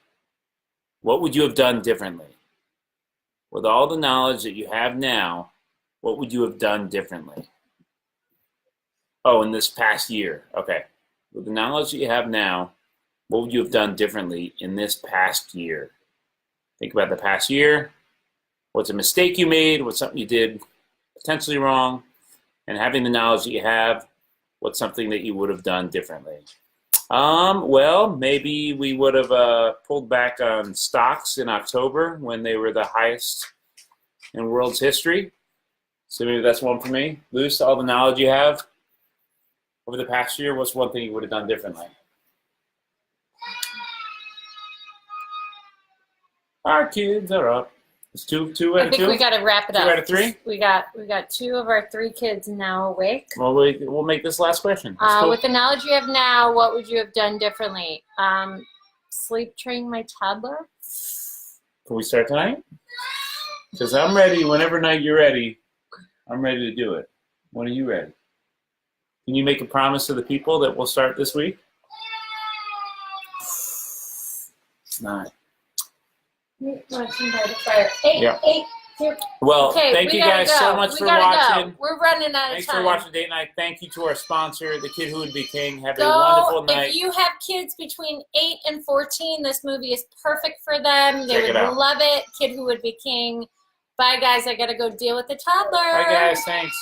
what would you have done differently? With all the knowledge that you have now, what would you have done differently? Oh, in this past year. Okay. With the knowledge that you have now, what would you have done differently in this past year? Think about the past year. What's a mistake you made? What's something you did potentially wrong? And having the knowledge that you have, what's something that you would have done differently? Well, maybe we would have pulled back on stocks in October when they were the highest in world's history. So maybe that's one for me. Luce, all the knowledge you have over the past year, what's one thing you would have done differently? Our kids are up. It's two out of two?
I think we got to wrap it up.
2 out of 3?
We got 2 of our 3 kids now awake.
Well, we'll make this last question. Cool.
With the knowledge you have now, what would you have done differently? Sleep train my toddler.
Can we start tonight? Because I'm ready. Whenever night you're ready, I'm ready to do it. When are you ready? Can you make a promise to the people that we'll start this week? It's not.
Watching by the fire. 8,
Yeah.
8, 0.
Well,
okay,
thank you guys so much for watching.
We're running out of
Thanks
time.
for watching Date Night. Thank you to our sponsor, The Kid Who Would Be King. Have a
Go,
wonderful night.
if you have kids between 8 and 14, this movie is perfect for them. They would love it. Kid Who Would Be King. Bye, guys. I got to go deal with the toddler.
Bye, guys. Thanks.